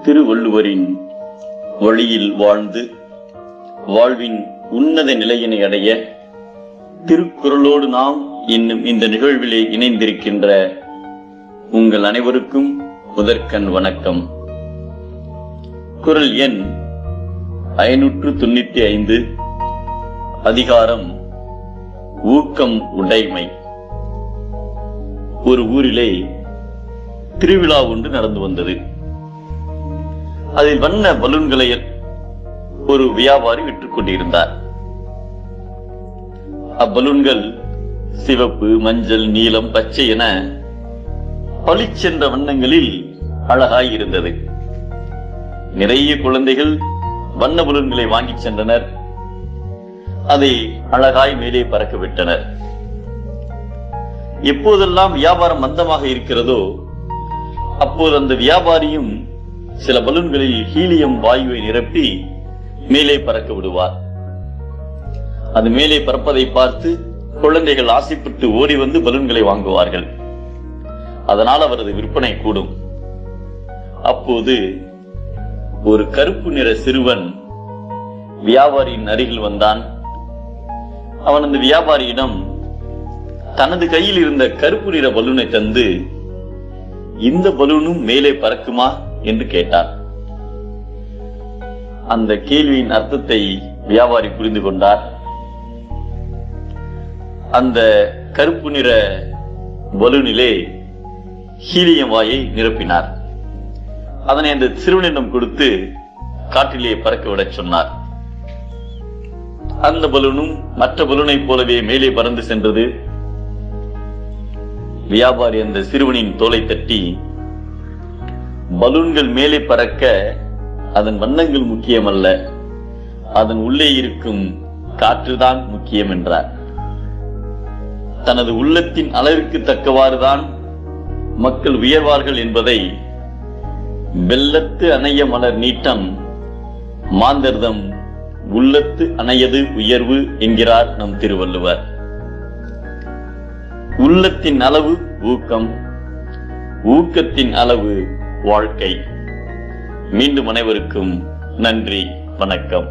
திருவள்ளுவரின் வழியில் வாழ்ந்து வாழ்வின் உன்னத நிலையினை அடைய திருக்குறளோடு நாம் இன்னும் இந்த நிகழ்விலே இணைந்திருக்கின்ற உங்கள் அனைவருக்கும் முதற்கண் வணக்கம். குறள் எண் 595, அதிகாரம் ஊக்கம் உடைமை. ஒரு ஊரிலே திருவிழா ஒன்று நடந்து வந்தது. அதில் வண்ண பலூன்களை ஒரு வியாபாரி விற்றுக் கொண்டிருந்தார். அப்பலூன்கள் சிவப்பு, மஞ்சள், நீலம், பச்சை என பளிச்சென்ற வண்ணங்களில் அழகாய் இருந்தது. நிறைய குழந்தைகள் வண்ண பலூன்களை வாங்கி சென்றனர். அதை அழகாய் மேலே பறக்க விட்டனர். எப்போதெல்லாம் வியாபாரம் மந்தமாக இருக்கிறதோ அப்போது அந்த வியாபாரியும் சில பலூன்களில் ஹீலியம் வாயுவை நிரப்பி மேலே பறக்க விடுவார். அது மேலே பறப்பதை பார்த்து குழந்தைகள் ஆசைப்பட்டு ஓடி வந்து பலூன்களை வாங்குவார்கள். அதனால் அவரது விற்பனை கூடும். அப்போது ஒரு கருப்பு நிற சிறுவன் வியாபாரியின் அருகில் வந்தான். அவன் அந்த வியாபாரியிடம் தனது கையில் இருந்த கருப்பு நிற பலூனை தந்து, இந்த பலூனும் மேலே பறக்குமா என்று கேட்டார். அந்த கேள்வியின் அர்த்தத்தை வியாபாரி புரிந்து கொண்டார். அந்த கருப்பு நிற பலூனிலே ஹீலியம் வாயை நிரப்பினார். அதனை அந்த சிறுவனிடம் கொடுத்து காற்றிலே பறக்க விட சொன்னார். அந்த பலூனும் மற்ற பலூனை போலவே மேலே பறந்து சென்றது. வியாபாரி அந்த சிறுவனின் தோலை தட்டி, பலூன்கள் மேலே பறக்க அதன் வண்ணங்கள் முக்கியமல்ல, அதன் உள்ளே இருக்கும் காற்றுதான் முக்கியம் என்றார். தனது உள்ளத்தின் அளவிற்கு தக்கவாறுதான் மக்கள் உயர்வார்கள் என்பதை வெள்ளத்து அணைய மலர் நீட்டம் மாந்தர்தம் உள்ளத்து அணையது உயர்வு என்கிறார் நம் திருவள்ளுவர். உள்ளத்தின் அளவு ஊக்கம், ஊக்கத்தின் அளவு வாழ்க்கை. மீண்டும் அனைவருக்கும் நன்றி, வணக்கம்.